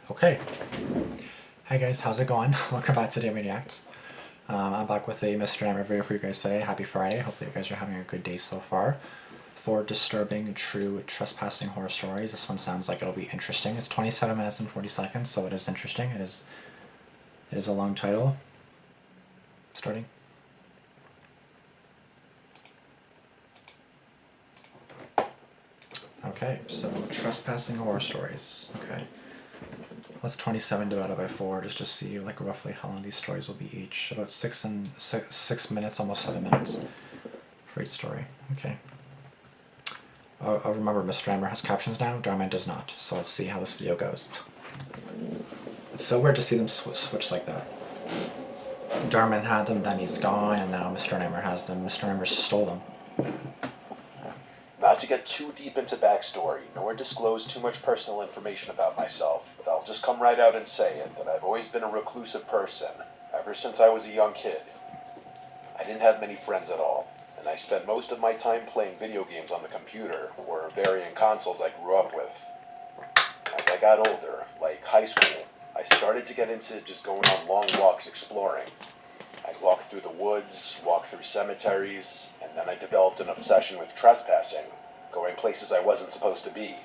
Okay. Hi guys, how's it going? Welcome back to Damian Reacts. I'm back with a Mr. Nightmare video for you guys today. Happy Friday. Hopefully you guys are having a good day so far. 4 disturbing, true, trespassing horror stories. This one sounds like it'll be interesting. It's 27 minutes and 40 seconds, so it is interesting. It is a long title. Starting. Okay, so trespassing horror stories. Okay. Let's 27 divided by 4 just to see like roughly how long these stories will be each. About 6 minutes, almost 7 minutes for each story. Okay. I'll remember Mr. Nightmare has captions now, Damian does not. So let's see how this video goes. It's so weird to see them switch like that. Damian had them, then he's gone, and now Mr. Nightmare has them. Mr. Nightmare stole them. Not to get too deep into backstory, nor disclose too much personal information about myself, but I'll just come right out and say it, that I've always been a reclusive person, ever since I was a young kid. I didn't have many friends at all, and I spent most of my time playing video games on the computer, or varying consoles I grew up with. As I got older, like high school, I started to get into just going on long walks exploring. I'd walk through the woods, walk through cemeteries, and then I developed an obsession with trespassing, going places I wasn't supposed to be.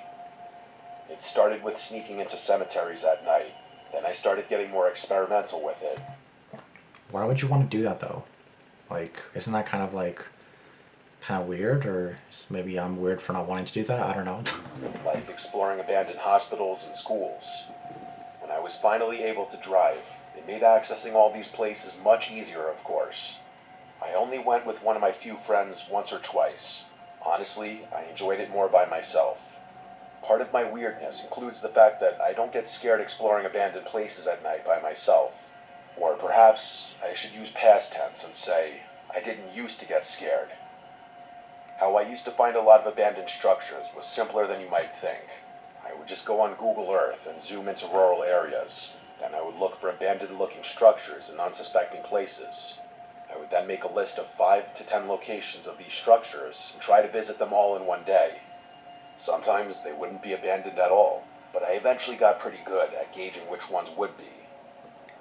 It started with sneaking into cemeteries at night, then I started getting more experimental with it. Why would you want to do that though? Like, isn't that kind of weird, or maybe I'm weird for not wanting to do that? I don't know. Like exploring abandoned hospitals and schools. When I was finally able to drive, it made accessing all these places much easier, of course. I only went with one of my few friends once or twice. Honestly, I enjoyed it more by myself. Part of my weirdness includes the fact that I don't get scared exploring abandoned places at night by myself. Or perhaps I should use past tense and say, I didn't used to get scared. How I used to find a lot of abandoned structures was simpler than you might think. I would just go on Google Earth and zoom into rural areas. Then I would look for abandoned-looking structures in unsuspecting places. I would then make a list of 5 to 10 locations of these structures and try to visit them all in one day. Sometimes they wouldn't be abandoned at all, but I eventually got pretty good at gauging which ones would be.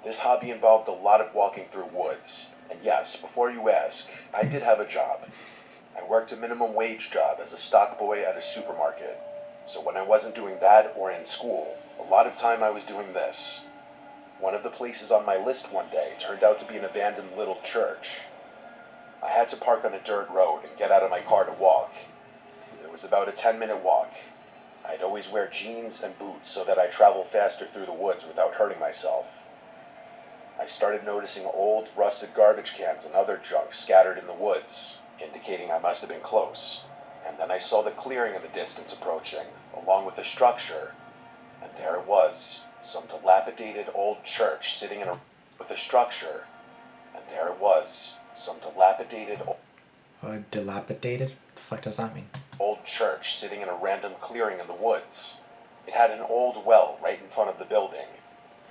This hobby involved a lot of walking through woods, and yes, before you ask, I did have a job. I worked a minimum wage job as a stock boy at a supermarket, so when I wasn't doing that or in school, a lot of time I was doing this. One of the places on my list one day turned out to be an abandoned little church. I had to park on a dirt road and get out of my car to walk. It was about a 10-minute walk. I'd always wear jeans and boots so that I travel faster through the woods without hurting myself. I started noticing old, rusted garbage cans and other junk scattered in the woods, indicating I must have been close. And then I saw the clearing in the distance approaching, along with the structure. And there it was, some dilapidated old church sitting in a structure. And there it was, some dilapidated Dilapidated? What the fuck does that mean? old church sitting in a random clearing in the woods. It had an old well right in front of the building.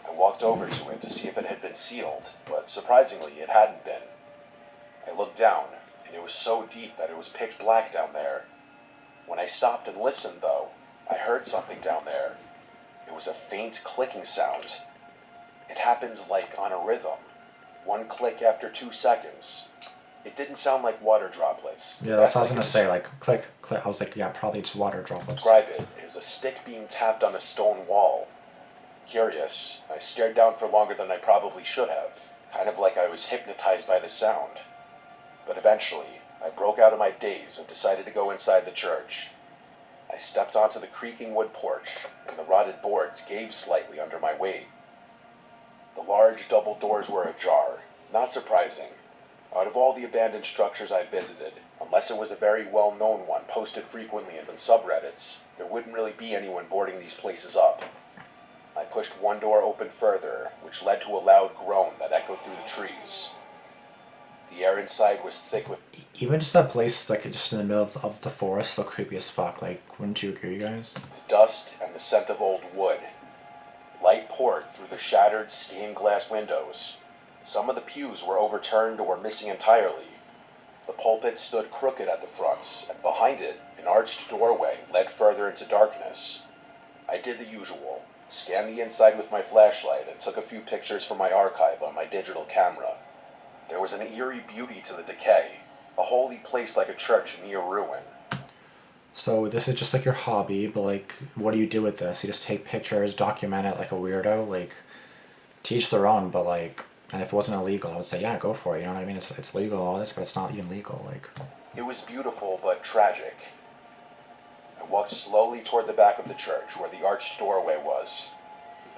I walked over to it to see if it had been sealed, but surprisingly it hadn't been. I looked down, and it was so deep that it was pitch black down there. When I stopped and listened, though, I heard something down there. It was a faint clicking sound. It happens like on a rhythm. 1 click after 2 seconds. It didn't sound like water droplets. Yeah, that's what I was gonna say, like, click, click. I was like, yeah, probably just water droplets. Describe it as a stick being tapped on a stone wall. Curious, I stared down for longer than I probably should have, kind of like I was hypnotized by the sound. But eventually, I broke out of my daze and decided to go inside the church. I stepped onto the creaking wood porch, and the rotted boards gave slightly under my weight. The large double doors were ajar, not surprising. Out of all the abandoned structures I visited, unless it was a very well-known one posted frequently in the subreddits, there wouldn't really be anyone boarding these places up. I pushed one door open further, which led to a loud groan that echoed through the trees. The air inside was thick with Even just that place, like, just in the middle of the forest, so creepy as fuck. Like, wouldn't you agree, guys? dust and the scent of old wood. Light poured through the shattered stained glass windows. Some of the pews were overturned or missing entirely. The pulpit stood crooked at the fronts, and behind it, an arched doorway led further into darkness. I did the usual, scanned the inside with my flashlight, and took a few pictures from my archive on my digital camera. There was an eerie beauty to the decay, a holy place like a church in near ruin. So this is just like your hobby, but like, what do you do with this? You just take pictures, document it like a weirdo, like, teach their own, but like, and if it wasn't illegal, I would say, yeah, go for it, you know what I mean? It's legal, all this, but it's not even legal, like. It was beautiful but tragic. I walked slowly toward the back of the church where the arched doorway was.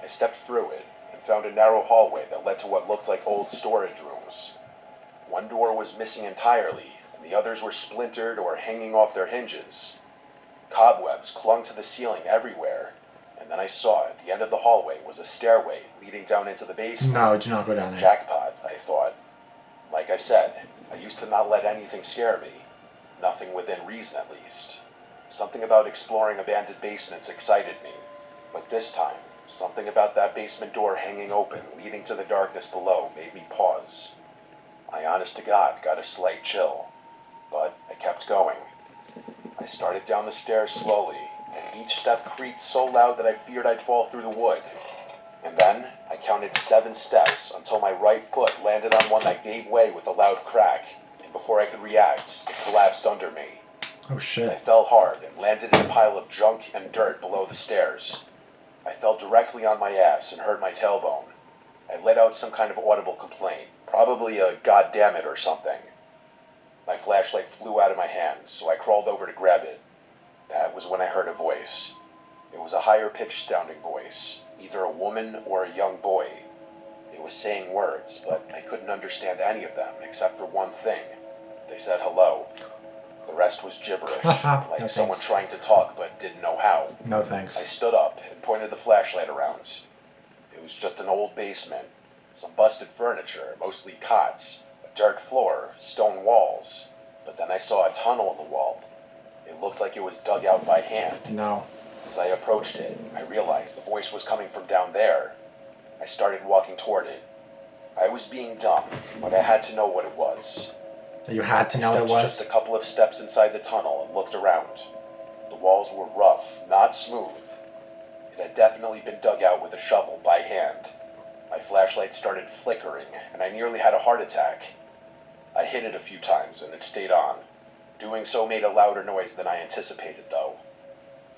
I stepped through it and found a narrow hallway that led to what looked like old storage rooms. One door was missing entirely, and the others were splintered or hanging off their hinges. Cobwebs clung to the ceiling everywhere, and then I saw at the end of the hallway was a stairway leading down into the basement. No, do not go down there. Jackpot, I thought. Like I said, I used to not let anything scare me. Nothing within reason, at least. Something about exploring abandoned basements excited me. But this time, something about that basement door hanging open, leading to the darkness below, made me pause. I honest to God got a slight chill. But I kept going. I started down the stairs slowly, and each step creaked so loud that I feared I'd fall through the wood. And then I counted 7 steps until my right foot landed on one that gave way with a loud crack, and before I could react, it collapsed under me. Oh I shit. fell hard and landed in a pile of junk and dirt below the stairs. I fell directly on my ass and hurt my tailbone. I let out some kind of audible complaint, probably a "God damn it" or something. My flashlight flew out of my hands, so I crawled over to grab it. That was when I heard a voice. It was a higher-pitched sounding voice, either a woman or a young boy. It was saying words, but I couldn't understand any of them except for one thing. They said hello. The rest was gibberish, like No someone thanks. trying to talk but didn't know how. No I thanks. stood up and pointed the flashlight around. It was just an old basement. Some busted furniture, mostly cots, a dirt floor, stone walls. But then I saw a tunnel in the wall. It looked like it was dug out by hand. No. As I approached it, I realized the voice was coming from down there. I started walking toward it. I was being dumb, but I had to know what it was. You had to know what it Stepped was? just a couple of steps inside the tunnel and looked around. The walls were rough, not smooth. It had definitely been dug out with a shovel by hand. My flashlight started flickering, and I nearly had a heart attack. I hit it a few times, and it stayed on. Doing so made a louder noise than I anticipated, though.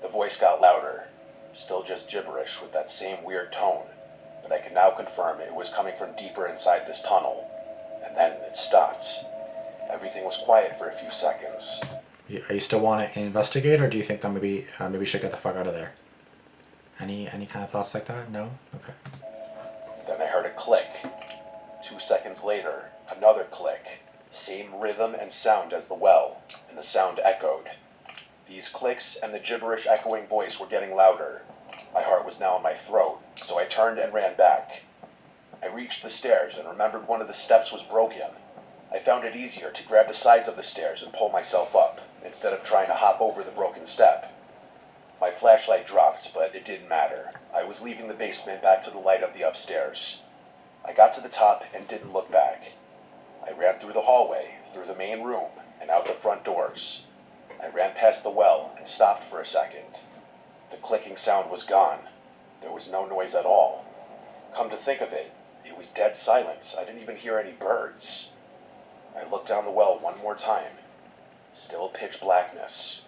The voice got louder, still just gibberish with that same weird tone, but I could now confirm it was coming from deeper inside this tunnel. And then it stopped. Everything was quiet for a few seconds. Are you still want to investigate, or do you think that maybe we should get the fuck out of there? Any kind of thoughts like that? No? Okay. Then I heard a click. 2 seconds later, another click. Same rhythm and sound as the well, and the sound echoed. These clicks and the gibberish echoing voice were getting louder. My heart was now in my throat, so I turned and ran back. I reached the stairs and remembered one of the steps was broken. I found it easier to grab the sides of the stairs and pull myself up, instead of trying to hop over the broken step. My flashlight dropped, but it didn't matter. I was leaving the basement back to the light of the upstairs. I got to the top and didn't look back. I ran through the hallway, through the main room, and out the front doors. I ran past the well and stopped for a second. The clicking sound was gone. There was no noise at all. Come to think of it, it was dead silence. I didn't even hear any birds. I looked down the well one more time. Still pitch blackness.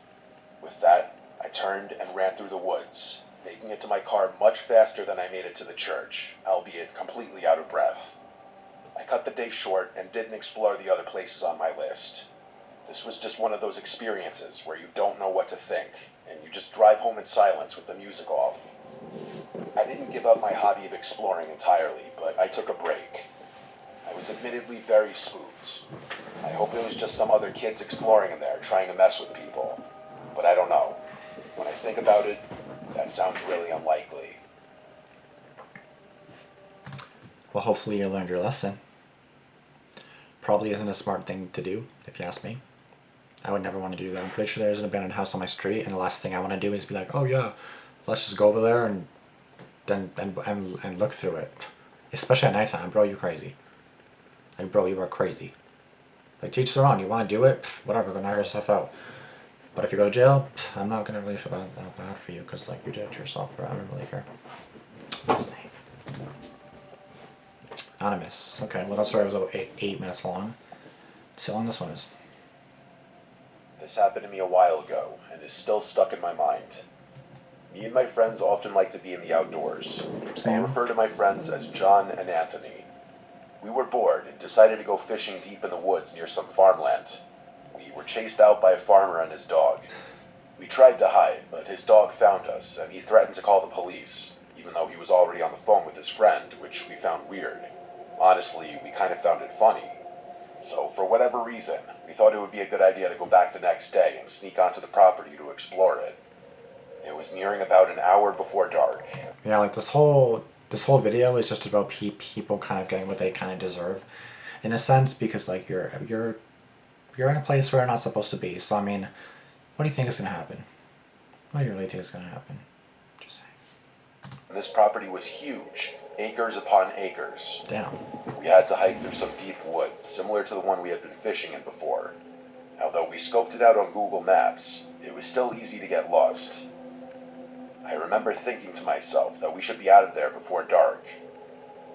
With that, I turned and ran through the woods, making it to my car much faster than I made it to the church, albeit completely out of breath. I cut the day short and didn't explore the other places on my list. This was just one of those experiences where you don't know what to think, and you just drive home in silence with the music off. I didn't give up my hobby of exploring entirely, but I took a break. I was admittedly very spooked. I hope it was just some other kids exploring in there trying to mess with people. But I don't know. When I think about it, that sounds really unlikely. Well, hopefully you learned your lesson. Probably isn't a smart thing to do, if you ask me. I would never want to do that. I'm pretty sure there's an abandoned house on my street, and the last thing I want to do is be like, oh yeah, let's just go over there and look through it. Especially at nighttime, bro, you're crazy. Like, bro, you are crazy. Like, teach their own. You want to do it? Whatever, go knock yourself out. But if you go to jail, I'm not going to really feel that bad for you, because, like, you did it to yourself, bro. I don't really care. Same. Anonymous. Okay, well that story was about 8 minutes long. See how long this one is. This happened to me a while ago, and is still stuck in my mind. Me and my friends often like to be in the outdoors. Same. I'll refer to my friends as John and Anthony. We were bored and decided to go fishing deep in the woods near some farmland. We were chased out by a farmer and his dog. We tried to hide, but his dog found us, and he threatened to call the police, even though he was already on the phone with his friend, which we found weird. Honestly, we kind of found it funny. So, for whatever reason, we thought it would be a good idea to go back the next day and sneak onto the property to explore it. It was nearing about an hour before dark. Yeah, like this whole video is just about people kind of getting what they kind of deserve, in a sense, because like you're in a place where you're not supposed to be. So I mean, what do you think is gonna happen? What do you really think is gonna happen? Just saying. This property was huge, acres upon acres. Damn. We had to hike through some deep woods, similar to the one we had been fishing in before. Although we scoped it out on Google Maps, it was still easy to get lost. I remember thinking to myself that we should be out of there before dark.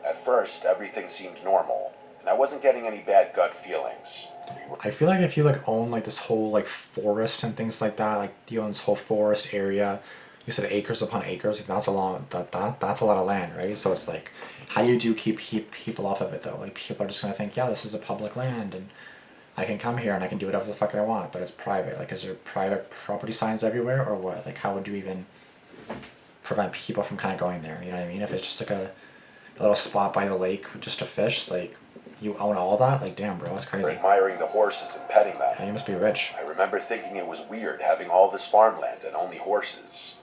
At first, everything seemed normal, and I wasn't getting any bad gut feelings. I feel like if you like own like this whole like forest and things like that, like you own this whole forest area, you said acres upon acres, like that's a long that's a lot of land, right? So it's like, how do you keep people off of it though? Like people are just gonna think, yeah, this is a public land and I can come here and I can do whatever the fuck I want, but it's private. Like, is there private property signs everywhere or what? Like, how would you even prevent people from kind of going there? You know what I mean? If it's just like a little spot by the lake just to fish, like, you own all that? Like, damn, bro, that's crazy. Admiring the horses and petting them. Yeah, you must be rich. I remember thinking it was weird having all this farmland and only horses.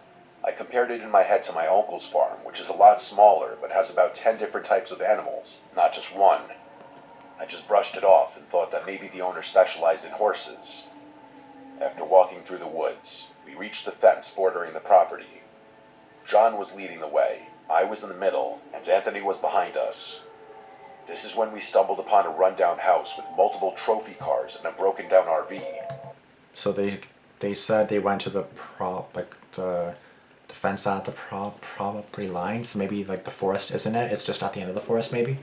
I compared it in my head to my uncle's farm, which is a lot smaller, but has about 10 different types of animals, not just one. I just brushed it off and thought that maybe the owner specialized in horses. After walking through the woods, we reached the fence bordering the property. John was leading the way, I was in the middle, and Anthony was behind us. This is when we stumbled upon a rundown house with multiple trophy cars and a broken down RV. So they said they went to the fence at the property line, so maybe like the forest isn't it? It's just at the end of the forest maybe?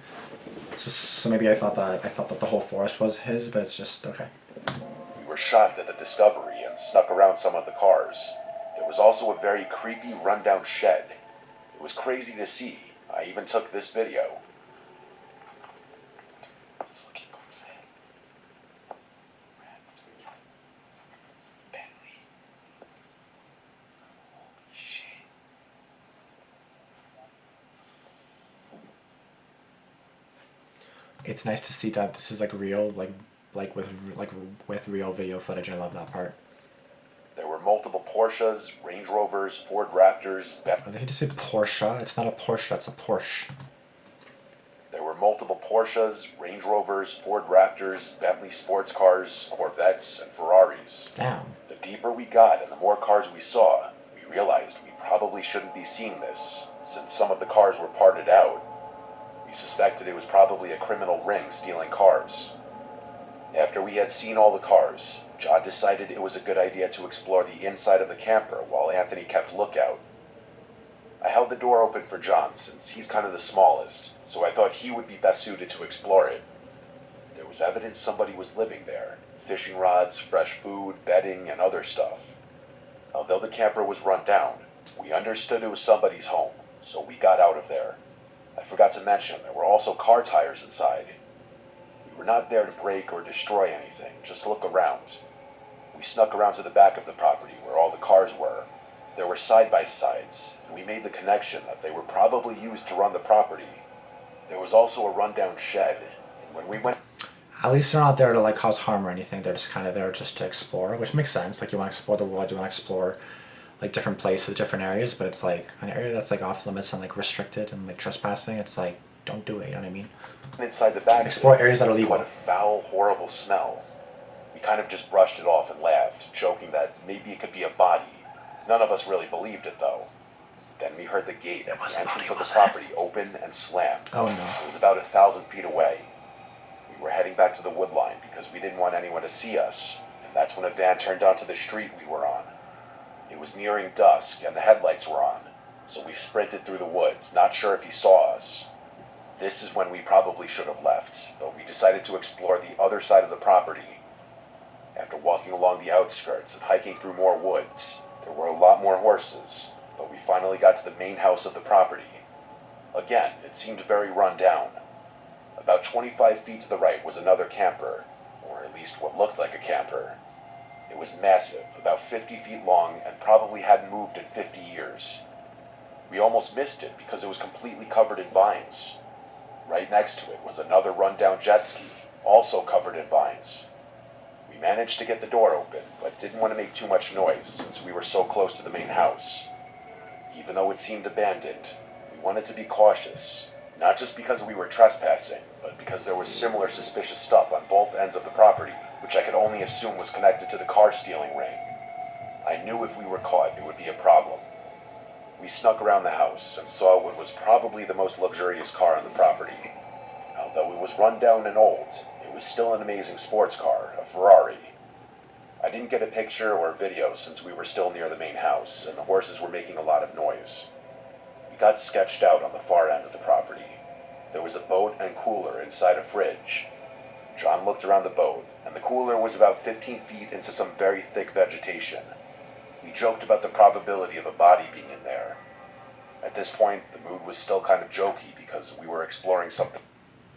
So maybe I thought that the whole forest was his, but it's just okay. We were shocked at the discovery and snuck around some of the cars. There was also a very creepy rundown shed. It was crazy to see. I even took this video. It's nice to see that this is like real, like with real video footage. I love that part. There were multiple Porsches, Range Rovers, Ford Raptors. They just say Porsche. It's not a Porsche. It's a Porsche. There were multiple Porsches, Range Rovers, Ford Raptors, Bentley sports cars, Corvettes, and Ferraris. Damn. The deeper we got and the more cars we saw, we realized we probably shouldn't be seeing this, since some of the cars were parted out. We suspected it was probably a criminal ring stealing cars. After we had seen all the cars, John decided it was a good idea to explore the inside of the camper while Anthony kept lookout. I held the door open for John since he's kind of the smallest, so I thought he would be best suited to explore it. There was evidence somebody was living there, fishing rods, fresh food, bedding, and other stuff. Although the camper was run down, we understood it was somebody's home, so we got out of there. I forgot to mention there were also car tires inside. We were not there to break or destroy anything, just look around. We snuck around to the back of the property where all the cars were. There were side-by-sides, and we made the connection that they were probably used to run the property. There was also a rundown shed, and when we went... At least they're not there to like cause harm or anything. They're just kind of there just to explore, which makes sense. Like you want to explore the world, you want to explore like different places, different areas, but it's like an area that's like off limits and like restricted and like trespassing. It's like, don't do it, you know what I mean? Inside the back, explore areas that are legal. What a foul, horrible smell. We kind of just brushed it off and laughed, joking that maybe it could be a body. None of us really believed it though. Then we heard the gate at the entrance of the property open and slam. Oh no. It was about 1,000 feet away. We were heading back to the wood line because we didn't want anyone to see us, and that's when a van turned onto the street we were on. It was nearing dusk and the headlights were on. so we sprinted through the woods, not sure if he saw us. This is when we probably should have left, but we decided to explore the other side of the property. After walking along the outskirts and hiking through more woods, there were a lot more horses, but we finally got to the main house of the property. Again, it seemed very run down. About 25 feet to the right was another camper, or at least what looked like a camper. It was massive, about 50 feet long, and probably hadn't moved in 50 years. We almost missed it because it was completely covered in vines. Right next to it was another rundown jet ski, also covered in vines. We managed to get the door open, but didn't want to make too much noise since we were so close to the main house. Even though it seemed abandoned, we wanted to be cautious, not just because we were trespassing, but because there was similar suspicious stuff on both ends of the property, which I could only assume was connected to the car stealing ring. I knew if we were caught, it would be a problem. We snuck around the house and saw what was probably the most luxurious car on the property. Although it was run down and old, it was still an amazing sports car, a Ferrari. I didn't get a picture or video since we were still near the main house and the horses were making a lot of noise. We got sketched out on the far end of the property. There was a boat and cooler inside a fridge. John looked around the boat, and the cooler was about 15 feet into some very thick vegetation. We joked about the probability of a body being in there. At this point, the mood was still kind of jokey because we were exploring something.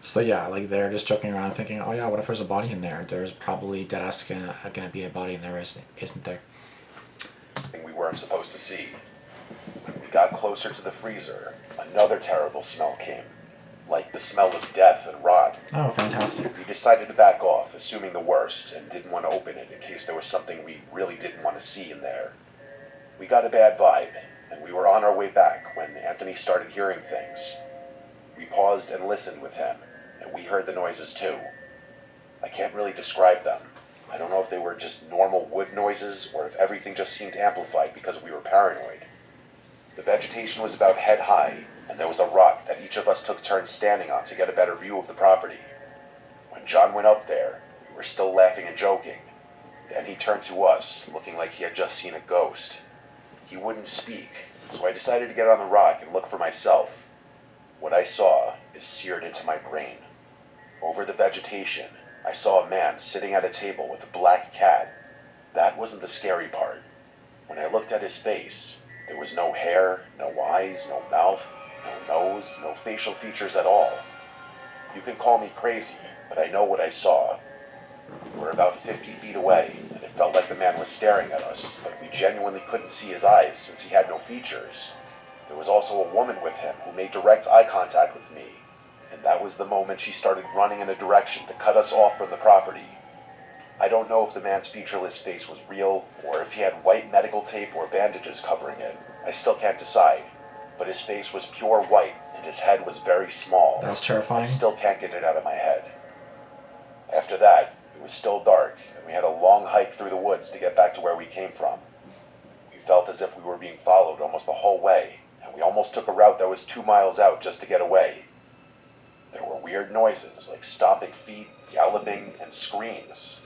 So yeah, like they're just joking around thinking, oh yeah, what if there's a body in there? There's probably deadass gonna be a body in there, isn't there? We weren't supposed to see. When we got closer to the freezer, another terrible smell came. Like the smell of death and rot. Oh, fantastic. We decided to back off, assuming the worst, and didn't want to open it in case there was something we really didn't want to see in there. We got a bad vibe, and we were on our way back when Anthony started hearing things. We paused and listened with him, and we heard the noises too. I can't really describe them. I don't know if they were just normal wood noises, or if everything just seemed amplified because we were paranoid. The vegetation was about head high, and there was a rock that each of us took turns standing on to get a better view of the property. When John went up there, we were still laughing and joking. Then he turned to us, looking like he had just seen a ghost. He wouldn't speak, so I decided to get on the rock and look for myself. What I saw is seared into my brain. Over the vegetation, I saw a man sitting at a table with a black cat. That wasn't the scary part. When I looked at his face, there was no hair, no eyes, no mouth, no nose, no facial features at all. You can call me crazy, but I know what I saw. We were about 50 feet away, and it felt like the man was staring at us, but we genuinely couldn't see his eyes since he had no features. There was also a woman with him who made direct eye contact with me, and that was the moment she started running in a direction to cut us off from the property. I don't know if the man's featureless face was real, or if he had white medical tape or bandages covering it. I still can't decide, but his face was pure white, and his head was very small. That's terrifying. I still can't get it out of my head. After that, it was still dark, and we had a long hike through the woods to get back to where we came from. We felt as if we were being followed almost the whole way, and we almost took a route that was 2 miles out just to get away. There were weird noises like stomping feet, galloping, and screams.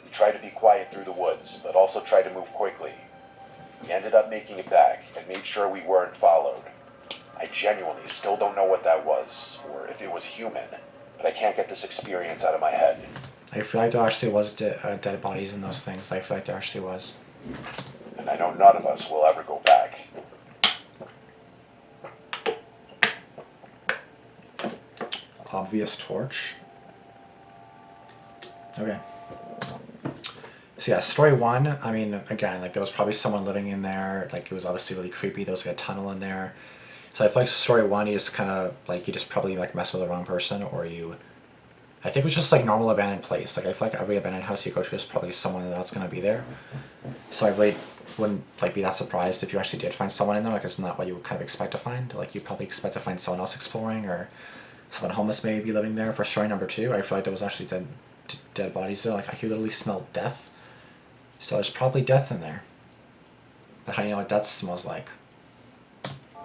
We tried to be quiet through the woods, but also tried to move quickly. We ended up making it back and made sure we weren't followed. I genuinely still don't know what that was, or if it was human, but I can't get this experience out of my head. I feel like there actually was dead bodies in those things. I feel like there actually was. And I know none of us will ever go back. Obvious torch. Okay. So yeah, story one, I mean, again, like there was probably someone living in there, like it was obviously really creepy, there was like a tunnel in there. So I feel like story one, you just kind of, like you just probably like mess with the wrong person, or I think it was just like normal abandoned place. Like I feel like every abandoned house you go to, there's probably someone that's going to be there. So I really wouldn't like be that surprised if you actually did find someone in there, like it's not what you would kind of expect to find. Like you probably expect to find someone else exploring, or someone homeless maybe living there. For story number two, I feel like there was actually dead bodies there. Like I could literally smell death. So there's probably death in there. But how do you know what death smells like?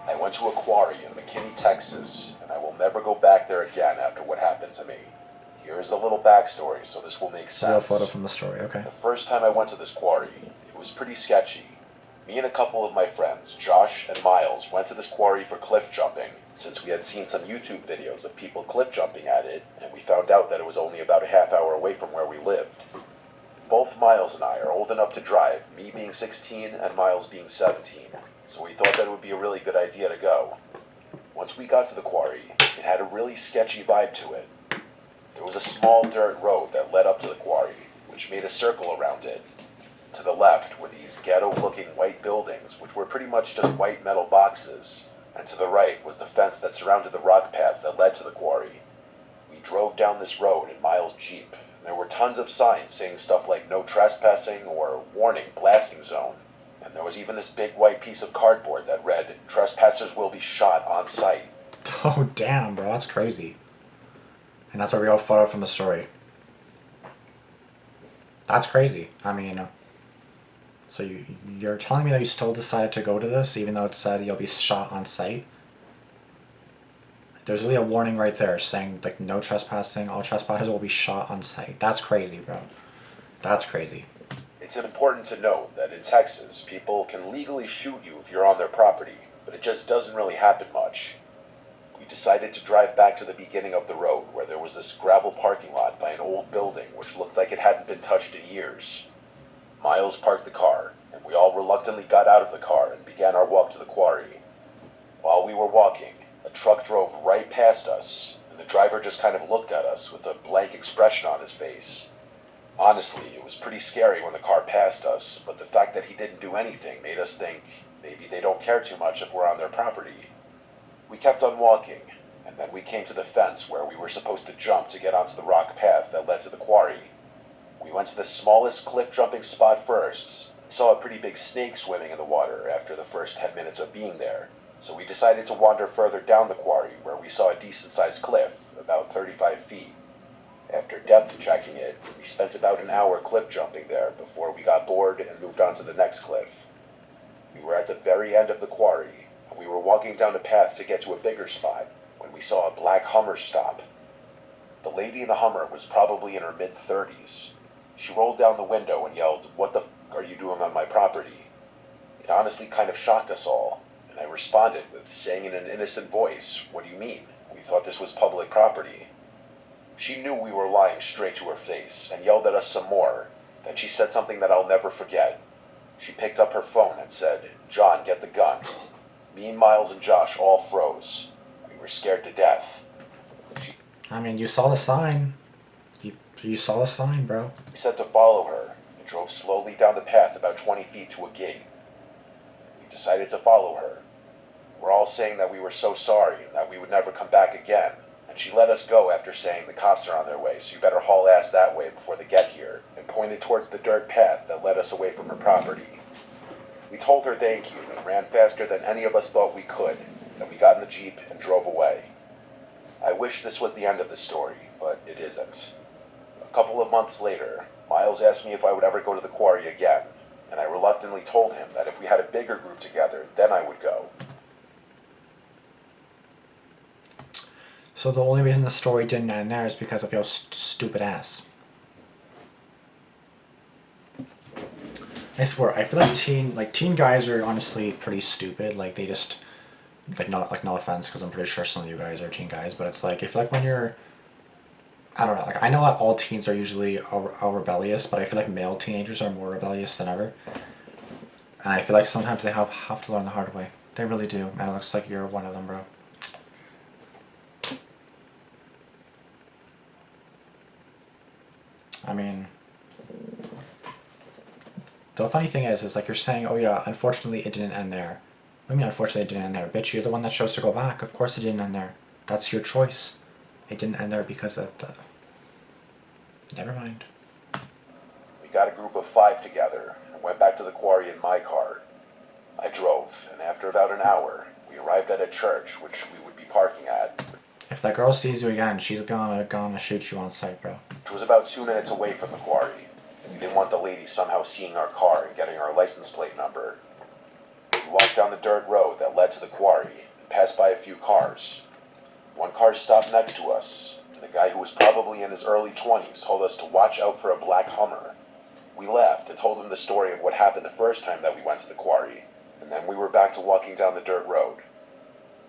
I went to a quarry in McKinney, Texas, and I will never go back there again after what happened to me. Here's a little backstory, so this will make sense. Real photo from the story, okay. The first time I went to this quarry, it was pretty sketchy. Me and a couple of my friends, Josh and Miles, went to this quarry for cliff jumping, since we had seen some YouTube videos of people cliff jumping at it, and we found out that it was only about a half hour away from where we lived. Both Miles and I are old enough to drive, me being 16 and Miles being 17, so we thought that it would be a really good idea to go. Once we got to the quarry, it had a really sketchy vibe to it. There was a small dirt road that led up to the quarry, which made a circle around it. To the left were these ghetto-looking white buildings, which were pretty much just white metal boxes, and to the right was the fence that surrounded the rock path that led to the quarry. We drove down this road in Miles' Jeep. There were tons of signs saying stuff like no trespassing or warning blasting zone. And there was even this big white piece of cardboard that read, trespassers will be shot on sight. Oh, damn, bro, that's crazy. And that's a real photo from the story. That's crazy. I mean, so you're telling me that you still decided to go to this, even though it said you'll be shot on sight? There's really a warning right there saying, like, no trespassing, all trespassers will be shot on sight. That's crazy, bro. That's crazy. It's important to note that in Texas, people can legally shoot you if you're on their property, but it just doesn't really happen much. We decided to drive back to the beginning of the road where there was this gravel parking lot by an old building which looked like it hadn't been touched in years. Miles parked the car, and we all reluctantly got out of the car and began our walk to the quarry. While we were walking, a truck drove right past us, and the driver just kind of looked at us with a blank expression on his face. Honestly, it was pretty scary when the car passed us, but the fact that he didn't do anything made us think maybe they don't care too much if we're on their property. We kept on walking, and then we came to the fence where we were supposed to jump to get onto the rock path that led to the quarry. We went to the smallest cliff jumping spot first, and saw a pretty big snake swimming in the water after the first 10 minutes of being there. So we decided to wander further down the quarry where we saw a decent-sized cliff, about 35 feet. After depth checking it, we spent about an hour cliff jumping there before we got bored and moved on to the next cliff. We were at the very end of the quarry, and we were walking down a path to get to a bigger spot when we saw a black Hummer stop. The lady in the Hummer was probably in her mid-30s. She rolled down the window and yelled, "What the f*** are you doing on my property?" It honestly kind of shocked us all. And I responded with saying in an innocent voice, "What do you mean? We thought this was public property." She knew we were lying straight to her face and yelled at us some more. Then she said something that I'll never forget. She picked up her phone and said, "John, get the gun." Me and Miles and Josh all froze. We were scared to death. I mean, you saw the sign. You saw the sign, bro. She said to follow her and drove slowly down the path about 20 feet to a gate. We decided to follow her. We're all saying that we were so sorry and that we would never come back again, and she let us go after saying the cops are on their way, so you better haul ass that way before they get here, and pointed towards the dirt path that led us away from her property. We told her thank you and ran faster than any of us thought we could, and we got in the Jeep and drove away. I wish this was the end of the story, but it isn't. A couple of months later, Miles asked me if I would ever go to the quarry again, and I reluctantly told him that if we had a bigger group together, then I would go. So the only reason the story didn't end there is because of your stupid ass. I swear, I feel like teen guys are honestly pretty stupid. Like they just, no offense, because I'm pretty sure some of you guys are teen guys, but it's like, I feel like when you're, I don't know, like I know that all teens are usually all rebellious, but I feel like male teenagers are more rebellious than ever. And I feel like sometimes they have to learn the hard way. They really do, and it looks like you're one of them, bro. I mean, the funny thing is like you're saying, oh yeah, unfortunately it didn't end there. What do you mean unfortunately it didn't end there? Bitch, you're the one that chose to go back. Of course it didn't end there. That's your choice. It didn't end there because of the... Never mind. We got a group of 5 together and went back to the quarry in my car. I drove, and after about an hour, we arrived at a church which we would be parking at. If that girl sees you again, she's gonna shoot you on sight, bro. Which was about 2 minutes away from the quarry. We didn't want the lady somehow seeing our car and getting our license plate number. We walked down the dirt road that led to the quarry and passed by a few cars. One car stopped next to us, and a guy who was probably in his early 20s told us to watch out for a black Hummer. We laughed and told him the story of what happened the first time that we went to the quarry, and then we were back to walking down the dirt road.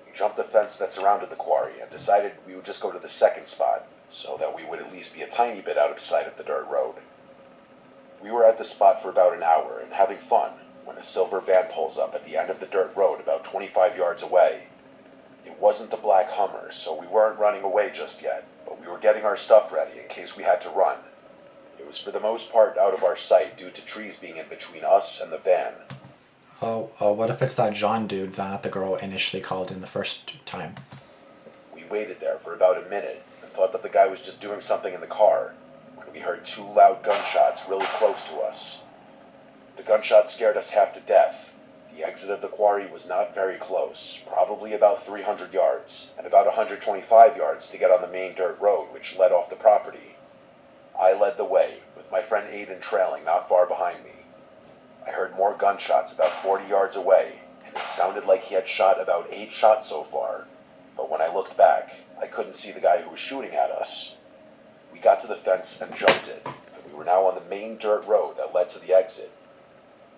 We jumped the fence that surrounded the quarry and decided we would just go to the second spot, so that we would at least be a tiny bit out of sight of the dirt road. We were at the spot for about an hour and having fun when a silver van pulls up at the end of the dirt road about 25 yards away. It wasn't the black Hummer, so we weren't running away just yet, but we were getting our stuff ready in case we had to run. It was for the most part out of our sight due to trees being in between us and the van. What if it's that John dude that the girl initially called in the first time? We waited there for about a minute and thought that the guy was just doing something in the car when we heard two loud gunshots really close to us. The gunshots scared us half to death. The exit of the quarry was not very close, probably about 300 yards, and about 125 yards to get on the main dirt road which led off the property. I led the way, with my friend Aiden trailing not far behind me. I heard more gunshots about 40 yards away, and it sounded like he had shot about 8 shots so far, but when I looked back, I couldn't see the guy who was shooting at us. We got to the fence and jumped it, and we were now on the main dirt road that led to the exit.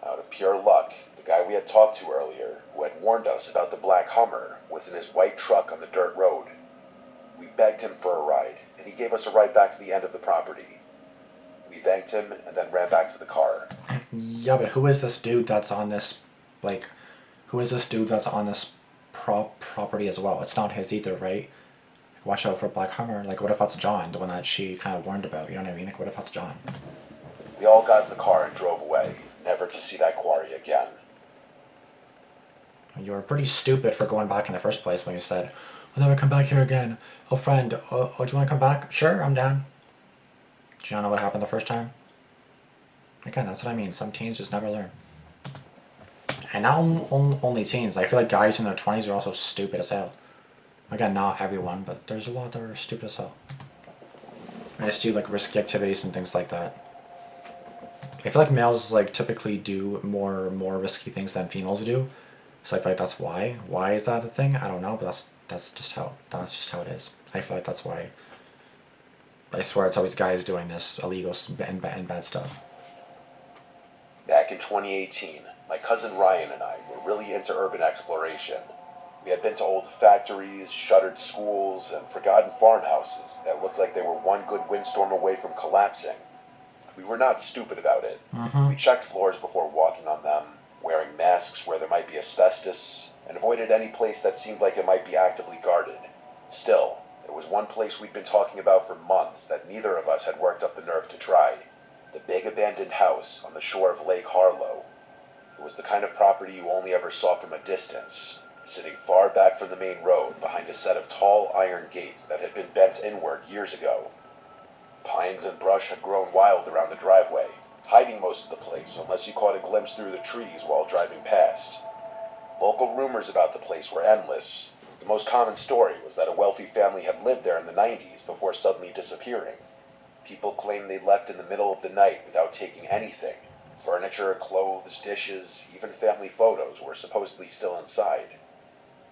Out of pure luck, the guy we had talked to earlier, who had warned us about the black Hummer, was in his white truck on the dirt road. We begged him for a ride, and he gave us a ride back to the end of the property. We thanked him and then ran back to the car. Yeah, but who is this dude that's on this, property as well? It's not his either, right? Like, watch out for Black Hummer. Like, what if that's John, the one that she kind of warned about? You know what I mean? Like, what if that's John? We all got in the car and drove away, never to see that quarry again. You were pretty stupid for going back in the first place when you said, I'll never come back here again. Oh, friend, do you want to come back? Sure, I'm down. Do you not know what happened the first time? Again, that's what I mean. Some teens just never learn. And not only teens. I feel like guys in their 20s are also stupid as hell. Again, not everyone, but there's a lot that are stupid as hell. I just do like risky activities and things like that. I feel like males like typically do more risky things than females do. So I feel like that's why. Why is that a thing? I don't know, but that's just how it is. I feel like that's why. I swear it's always guys doing this illegal and bad stuff. Back in 2018, my cousin Ryan and I were really into urban exploration. We had been to old factories, shuttered schools, and forgotten farmhouses that looked like they were one good windstorm away from collapsing. We were not stupid about it. We checked floors before walking on them, wearing masks where there might be asbestos, and avoided any place that seemed like it might be actively guarded. Still, there was one place we'd been talking about for months that neither of us had worked up the nerve to try. The big abandoned house on the shore of Lake Harlow. It was the kind of property you only ever saw from a distance, sitting far back from the main road behind a set of tall iron gates that had been bent inward years ago. Pines and brush had grown wild around the driveway, hiding most of the place unless you caught a glimpse through the trees while driving past. Local rumors about the place were endless. The most common story was that a wealthy family had lived there in the 90s before suddenly disappearing. People claimed they left in the middle of the night without taking anything. Furniture, clothes, dishes, even family photos were supposedly still inside.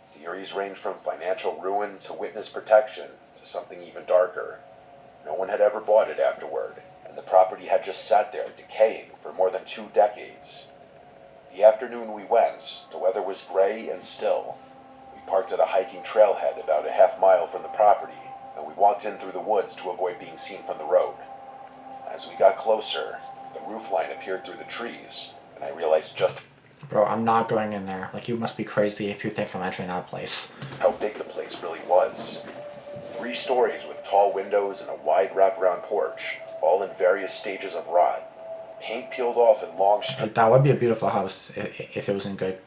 Theories ranged from financial ruin to witness protection to something even darker. No one had ever bought it afterward, and the property had just sat there decaying for more than 2 decades. The afternoon we went, the weather was gray and still. We parked at a hiking trailhead about a half-mile from the property, and we walked in through the woods to avoid being seen from the road. As we got closer, the roofline appeared through the trees, and I realized just Bro, I'm not going in there. Like, you must be crazy if you think I'm entering that place. how big the place really was. 3 stories with tall windows and a wide wraparound porch, all in various stages of rot. Paint peeled off in long Like, that would be a beautiful house if it was in good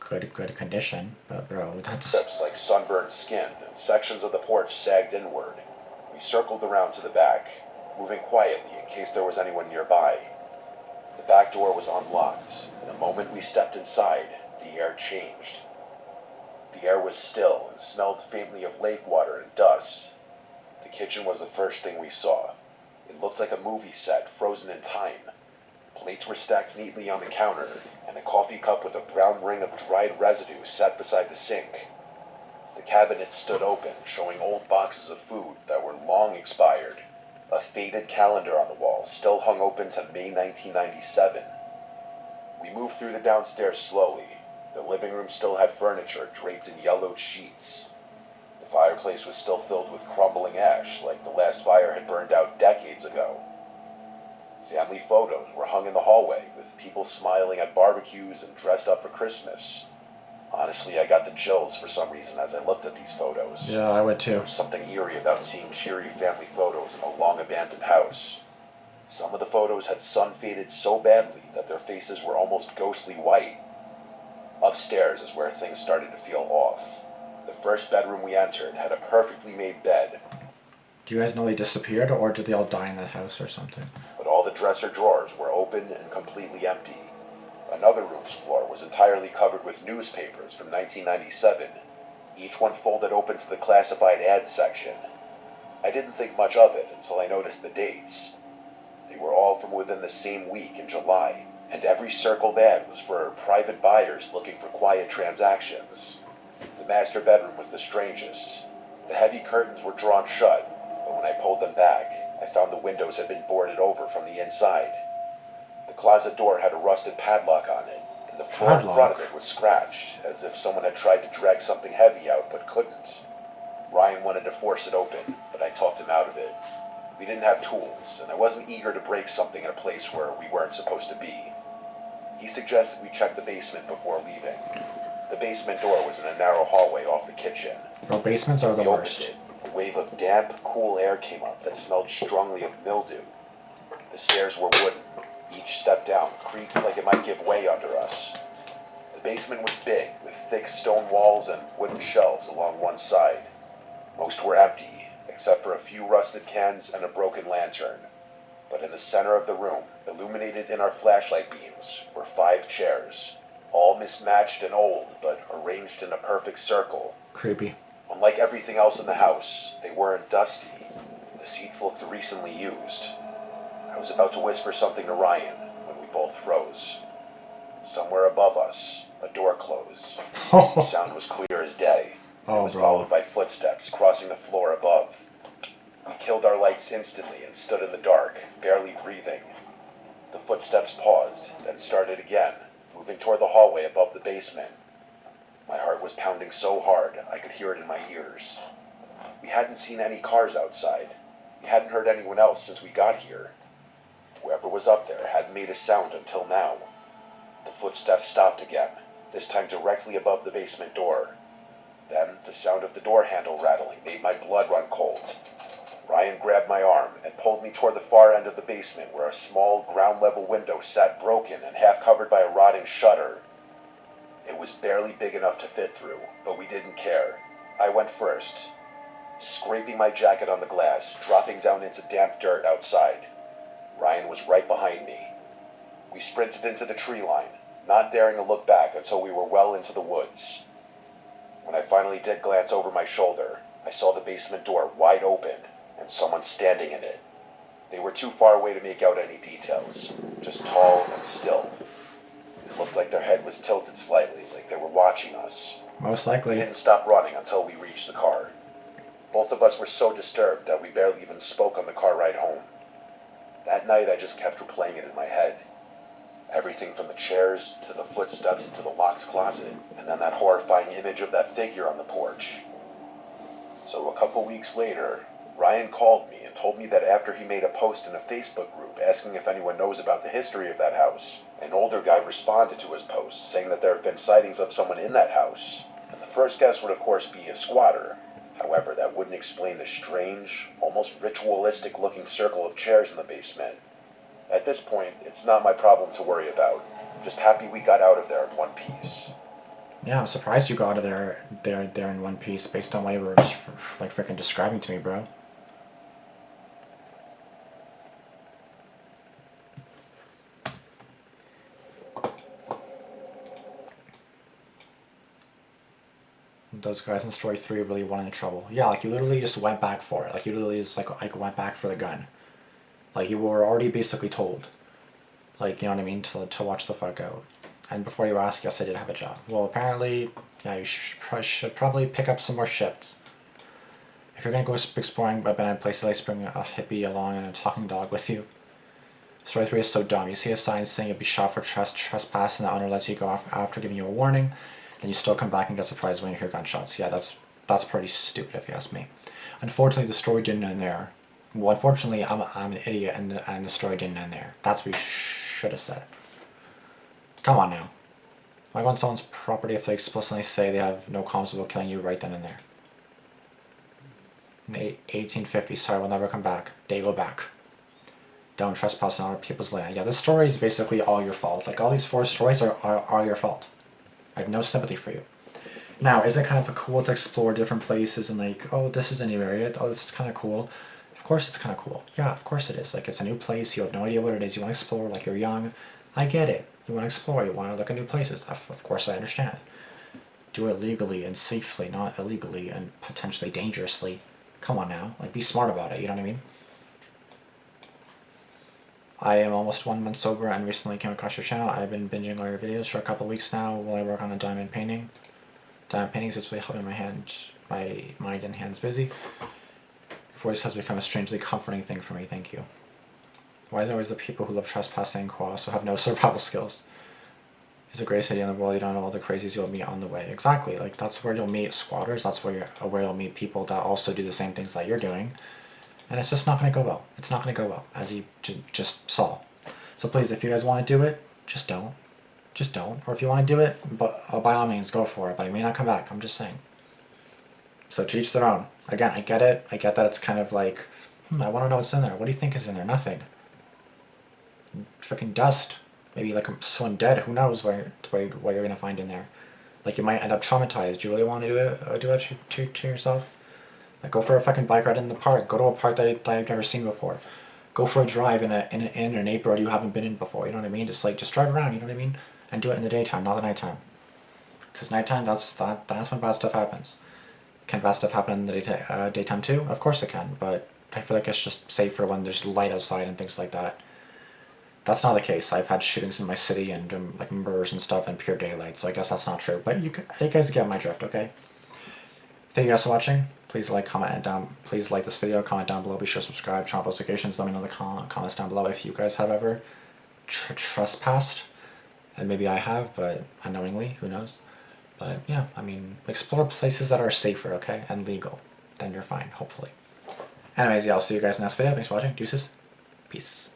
condition. But bro, that's... strips like sunburned skin, and sections of the porch sagged inward. We circled around to the back, moving quietly in case there was anyone nearby. The back door was unlocked, and the moment we stepped inside, the air changed. The air was still and smelled faintly of lake water and dust. The kitchen was the first thing we saw. It looked like a movie set frozen in time. Plates were stacked neatly on the counter, and a coffee cup with a brown ring of dried residue sat beside the sink. The cabinets stood open, showing old boxes of food that were long expired. A faded calendar on the wall still hung open to May 1997. We moved through the downstairs slowly. The living room still had furniture draped in yellowed sheets. The fireplace was still filled with crumbling ash, like the last fire had burned out decades ago. Family photos were hung in the hallway, with people smiling at barbecues and dressed up for Christmas. Honestly, I got the chills for some reason as I looked at these photos. Yeah, I would too. There was something eerie about seeing cheery family photos in a long-abandoned house. Some of the photos had sun-faded so badly that their faces were almost ghostly white. Upstairs is where things started to feel off. The first bedroom we entered had a perfectly made bed, Do you guys know they disappeared, or did they all die in that house or something? but all the dresser drawers were open and completely empty. Another room's floor was entirely covered with newspapers from 1997, each one folded open to the classified ads section. I didn't think much of it until I noticed the dates. They were all from within the same week in July, and every circled ad was for private buyers looking for quiet transactions. The master bedroom was the strangest. The heavy curtains were drawn shut, but when I pulled them back, I found the windows had been boarded over from the inside. The closet door had a rusted padlock on it, and the floor in front of it was scratched, as if someone had tried to drag something heavy out but couldn't. Ryan wanted to force it open, but I talked him out of it. We didn't have tools, and I wasn't eager to break something in a place where we weren't supposed to be. He suggested we check the basement before leaving. The basement door was in a narrow hallway off the kitchen. Bro, basements are the We opened worst. it. A wave of damp, cool air came up that smelled strongly of mildew. The stairs were wooden. Each step down creaked like it might give way under us. The basement was big, with thick stone walls and wooden shelves along one side. Most were empty, except for a few rusted cans and a broken lantern. But in the center of the room, illuminated in our flashlight beams, were 5 chairs, all mismatched and old, but arranged in a perfect circle. Creepy. Unlike everything else in the house, they weren't dusty. The seats looked recently used. I was about to whisper something to Ryan when we both froze. Somewhere above us, a door closed. The sound was clear as day. It was followed by footsteps crossing the floor above. We killed our lights instantly and stood in the dark, barely breathing. The footsteps paused, then started again, moving toward the hallway above the basement. My heart was pounding so hard I could hear it in my ears. We hadn't seen any cars outside. We hadn't heard anyone else since we got here. Whoever was up there hadn't made a sound until now. The footsteps stopped again, this time directly above the basement door. Then the sound of the door handle rattling made my blood run cold. Ryan grabbed my arm and pulled me toward the far end of the basement where a small ground-level window sat broken and half covered by a rotting shutter. It was barely big enough to fit through, but we didn't care. I went first, scraping my jacket on the glass, dropping down into damp dirt outside. Ryan was right behind me. We sprinted into the tree line, not daring to look back until we were well into the woods. When I finally did glance over my shoulder, I saw the basement door wide open and someone standing in it. They were too far away to make out any details, just tall and still. It looked like their head was tilted slightly, like they were watching us. Most We likely. didn't stop running until we reached the car. Both of us were so disturbed that we barely even spoke on the car ride home. That night I just kept replaying it in my head. Everything from the chairs, to the footsteps, to the locked closet, and then that horrifying image of that figure on the porch. So a couple weeks later, Ryan called me and told me that after he made a post in a Facebook group asking if anyone knows about the history of that house, an older guy responded to his post saying that there have been sightings of someone in that house. And the first guess would of course be a squatter. However, that wouldn't explain the strange, almost ritualistic looking circle of chairs in the basement. At this point, it's not my problem to worry about. I'm just happy we got out of there in one piece. Yeah, I'm surprised you got out of there in one piece based on what you were just like freaking describing to me, bro. Those guys in story 3 really went into trouble. Yeah, like you literally just went back for it. Like you literally just like went back for the gun. Like you were already basically told. Like, you know what I mean, to watch the fuck out. And before you ask, yes, I did have a job. Well, apparently, yeah, you should probably pick up some more shifts. If you're gonna go exploring abandoned places, like bring a hippie along and a talking dog with you. Story 3 is so dumb. You see a sign saying you'll be shot for trespass, and the owner lets you go off after giving you a warning. Then you still come back and get surprised when you hear gunshots. Yeah, that's pretty stupid if you ask me. Unfortunately, the story didn't end there. Well, unfortunately, I'm an idiot, and the story didn't end there. That's what you should have said. Come on now. Why go on someone's property if they explicitly say they have no qualms about killing you right then and there? In the 1850s, sorry, we'll never come back. They go back. Don't trespass on other people's land. Yeah, this story is basically all your fault. Like, all these 4 stories are your fault. I have no sympathy for you. Now, is it kind of cool to explore different places and like, oh, this is a new area, oh, this is kind of cool? Of course it's kind of cool. Yeah, of course it is. Like, it's a new place, you have no idea what it is, you want to explore, like, you're young. I get it. You want to explore, you want to look at new places. Of course I understand. Do it legally and safely, not illegally and potentially dangerously. Come on now. Like, be smart about it, you know what I mean? I am almost 1 month sober and recently came across your channel. I've been binging all your videos for a couple weeks now while I work on a diamond painting. Diamond painting is really helping my mind and hands busy. Your voice has become a strangely comforting thing for me, thank you. Why is it always the people who love trespassing who also have no survival skills? It's the greatest idea in the world. You don't know all the crazies you'll meet on the way. Exactly, like that's where you'll meet squatters, that's where you'll meet people that also do the same things that you're doing. And it's just not going to go well. It's not going to go well, as you just saw. So please, if you guys want to do it, just don't. Just don't. Or if you want to do it, but by all means, go for it. But you may not come back. I'm just saying. So to each their own. Again, I get it. I get that it's kind of like, I want to know what's in there. What do you think is in there? Nothing. Freaking dust. Maybe like someone dead. Who knows what you're going to find in there. Like you might end up traumatized. Do you really want to do it to yourself? Like, go for a fucking bike ride in the park. Go to a park that I've never seen before. Go for a drive in a neighborhood you haven't been in before. You know what I mean? Just drive around. You know what I mean? And do it in the daytime, not the nighttime. Because nighttime, that's when bad stuff happens. Can bad stuff happen in the daytime too? Of course it can. But I feel like it's just safer when there's light outside and things like that. That's not the case. I've had shootings in my city and like murders and stuff in pure daylight. So I guess that's not true. But you guys get my drift, okay? Thank you guys for watching. Please like, comment down. Please like this video, comment down below. Be sure to subscribe, turn on notifications. Let me know in the comments down below if you guys have ever trespassed, and maybe I have, but unknowingly, who knows? But yeah, I mean, explore places that are safer, okay, and legal. Then you're fine, hopefully. Anyways, yeah, I'll see you guys in the next video. Thanks for watching. Deuces. Peace.